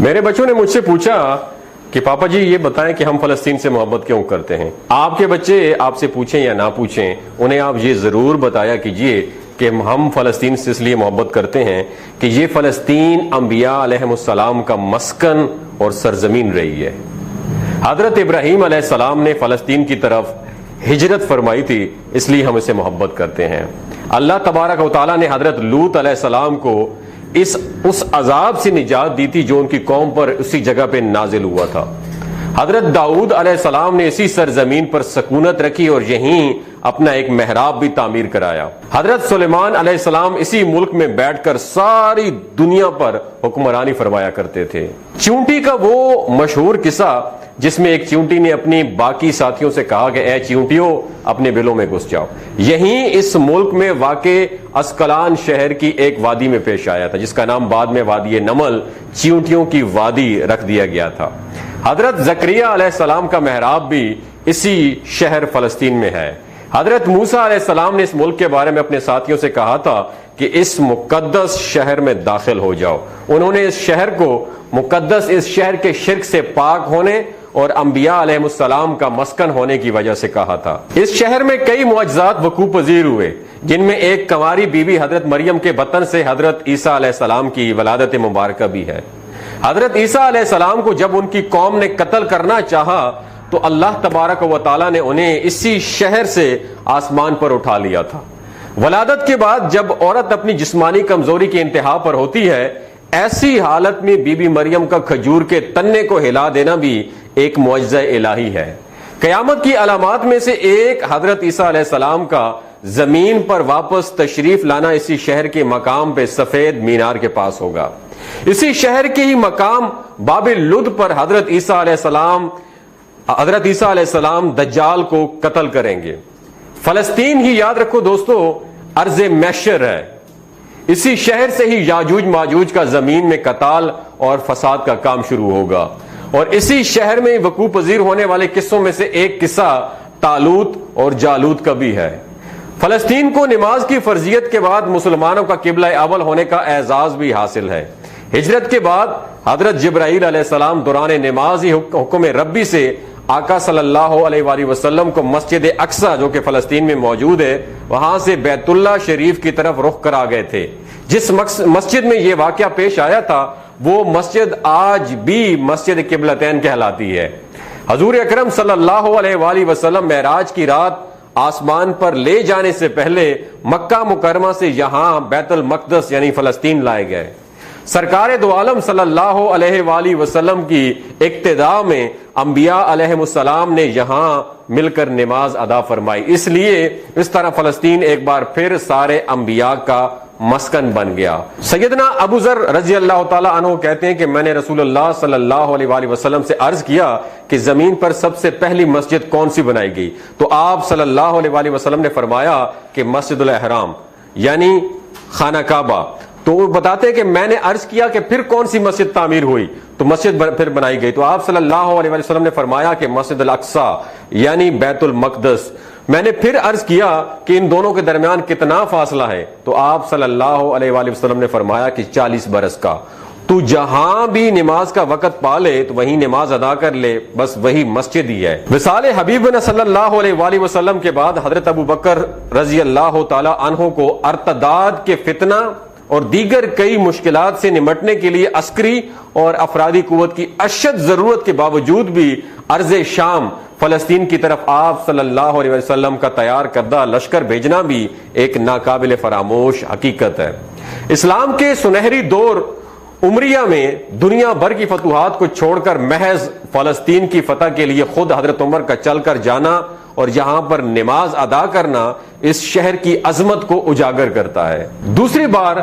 میرے بچوں نے مجھ سے پوچھا کہ پاپا جی یہ بتائیں کہ ہم فلسطین سے محبت کیوں کرتے ہیں۔ آپ کے بچے آپ سے پوچھیں یا نہ پوچھیں، انہیں آپ یہ ضرور بتایا کیجئے کہ ہم فلسطین سے اس لیے محبت کرتے ہیں کہ یہ فلسطین انبیاء علیہ السلام کا مسکن اور سرزمین رہی ہے۔ حضرت ابراہیم علیہ السلام نے فلسطین کی طرف ہجرت فرمائی تھی، اس لیے ہم اسے محبت کرتے ہیں۔ اللہ تبارک و تعالیٰ نے حضرت لوط علیہ السلام کو اس عذاب سے نجات دی تھی جو ان کی قوم پر اسی جگہ پہ نازل ہوا تھا۔ حضرت داؤد علیہ السلام نے اسی سرزمین پر سکونت رکھی اور یہیں اپنا ایک محراب بھی تعمیر کرایا۔ حضرت سلیمان علیہ السلام اسی ملک میں بیٹھ کر ساری دنیا پر حکمرانی فرمایا کرتے تھے۔ چیونٹی کا وہ مشہور قصہ جس میں ایک چیونٹی نے اپنی باقی ساتھیوں سے کہا کہ اے چیونٹیوں اپنے بلوں میں گھس جاؤ، یہیں اس ملک میں واقع اسکلان شہر کی ایک وادی میں پیش آیا تھا جس کا نام بعد میں وادی نمل چیونٹیوں کی وادی رکھ دیا گیا تھا۔ حضرت زکریا علیہ السلام کا محراب بھی اسی شہر فلسطین میں ہے۔ حضرت موسیٰ علیہ السلام نے اس ملک کے بارے میں اپنے ساتھیوں سے کہا تھا کہ اس مقدس شہر میں داخل ہو جاؤ۔ انہوں نے اس شہر کو مقدس، اس شہر کے شرک سے پاک ہونے اور انبیاء علیہ السلام کا مسکن ہونے کی وجہ سے کہا تھا۔ اس شہر میں کئی معجزات وقوع پذیر ہوئے، جن میں ایک کنواری بی بی حضرت مریم کے بطن سے حضرت عیسیٰ علیہ السلام کی ولادت مبارکہ بھی ہے۔ حضرت عیسیٰ علیہ السلام کو جب ان کی قوم نے قتل کرنا چاہا تو اللہ تبارک و تعالیٰ نے انہیں اسی شہر سے آسمان پر اٹھا لیا تھا۔ ولادت کے بعد جب عورت اپنی جسمانی کمزوری کی انتہا پر ہوتی ہے، ایسی حالت میں بی بی مریم کا کھجور کے تنے کو ہلا دینا بھی ایک معجزہ الہی ہے۔ قیامت کی علامات میں سے ایک حضرت عیسیٰ علیہ السلام کا زمین پر واپس تشریف لانا اسی شہر کے مقام پہ سفید مینار کے پاس ہوگا۔ اسی شہر کے ہی مقام باب لد پر حضرت عیسیٰ علیہ السلام دجال کو قتل کریں گے۔ فلسطین ہی یاد رکھو دوستو ارض محشر ہے۔ اسی شہر سے ہی یاجوج ماجوج کا زمین میں قتال اور فساد کا کام شروع ہوگا، اور اسی شہر میں وقوع پذیر ہونے والے قصوں میں سے ایک قصہ طالوت اور جالوت کا بھی ہے۔ فلسطین کو نماز کی فرضیت کے بعد مسلمانوں کا قبلہ اول ہونے کا اعزاز بھی حاصل ہے۔ ہجرت کے بعد حضرت جبرائیل علیہ السلام دوران نماز ہی حکم ربی سے آقا صلی اللہ علیہ وآلہ وسلم کو مسجد اقصی جو کہ فلسطین میں موجود ہے وہاں سے بیت اللہ شریف کی طرف رخ کرا گئے تھے۔ جس مسجد میں یہ واقعہ پیش آیا تھا وہ مسجد آج بھی مسجد قبلتین کہلاتی ہے۔ حضور اکرم صلی اللہ علیہ وآلہ وسلم معراج کی رات آسمان پر لے جانے سے پہلے مکہ مکرمہ سے یہاں بیت المقدس یعنی فلسطین لائے گئے۔ سرکار دو عالم صلی اللہ علیہ وآلہ وسلم کی اقتداء میں انبیاء علیہ السلام نے یہاں مل کر نماز ادا فرمائی، اس لیے اس طرح فلسطین ایک بار پھر سارے انبیاء کا مسکن بن گیا۔ سیدنا ابو ذر رضی اللہ تعالیٰ عنہ کہتے ہیں کہ میں نے رسول اللہ صلی اللہ علیہ وآلہ وسلم سے عرض کیا کہ زمین پر سب سے پہلی مسجد کون سی بنائی گئی؟ تو آپ صلی اللہ علیہ وآلہ وسلم نے فرمایا کہ مسجد الحرام یعنی خانہ کعبہ۔ تو وہ بتاتے ہیں کہ میں نے عرض کیا کہ پھر کون سی مسجد تعمیر ہوئی؟ تو مسجد پھر بنائی گئی۔ تو آپ صلی اللہ علیہ وسلم نے فرمایا کہ مسجد الاقصی یعنی بیت المقدس۔ میں نے پھر عرض کیا کہ ان دونوں کے درمیان کتنا فاصلہ ہے؟ تو آپ صلی اللہ علیہ وآلہ وسلم نے فرمایا کہ 40 برس کا۔ تو جہاں بھی نماز کا وقت پا لے تو وہیں نماز ادا کر لے، بس وہی مسجد ہی ہے۔ وصال حبیبنا صلی اللہ علیہ وآلہ وسلم کے بعد حضرت ابو بکر رضی اللہ تعالی عنہ کو ارتداد کے فتنہ اور دیگر کئی مشکلات سے نمٹنے کے لیے عسکری اور افرادی قوت کی اشد ضرورت کے باوجود بھی ارض شام فلسطین کی طرف آپ صلی اللہ علیہ وسلم کا تیار کردہ لشکر بھیجنا بھی ایک ناقابل فراموش حقیقت ہے۔ اسلام کے سنہری دور عمریہ میں دنیا بھر کی فتوحات کو چھوڑ کر محض فلسطین کی فتح کے لیے خود حضرت عمر کا چل کر جانا اور یہاں پر نماز ادا کرنا اس شہر کی عظمت کو اجاگر کرتا ہے۔ دوسری بار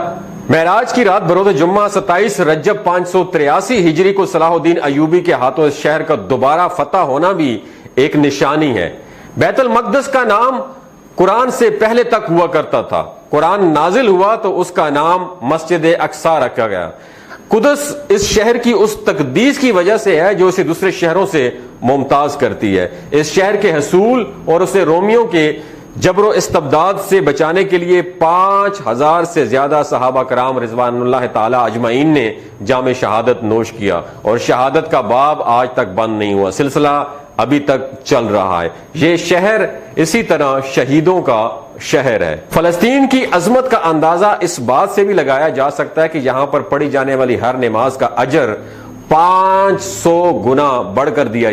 معراج کی رات بروز جمعہ 27 رجب 583 ہجری کو صلاح الدین ایوبی کے ہاتھوں اس شہر کا دوبارہ فتح ہونا بھی ایک نشانی ہے۔ بیت المقدس کا نام قرآن سے پہلے تک ہوا کرتا تھا، قرآن نازل ہوا تو اس کا نام مسجد اقصی رکھا گیا۔ قدس اس شہر کی اس تقدیس کی وجہ سے ہے جو اسے دوسرے شہروں سے ممتاز کرتی ہے۔ اس شہر کے حصول اور اسے رومیوں کے جبر و استبداد سے بچانے کے لیے 5000 سے زیادہ صحابہ کرام رضوان اللہ تعالی اجمعین نے جام شہادت نوش کیا، اور شہادت کا باب آج تک بند نہیں ہوا، سلسلہ ابھی تک چل رہا ہے۔ یہ شہر اسی طرح شہیدوں کا شہر ہے۔ فلسطین کی عظمت کا اندازہ اس بات سے بھی لگایا جا سکتا ہے کہ یہاں پر پڑھی جانے والی ہر نماز کا اجر 500 گنا بڑھ کر دیا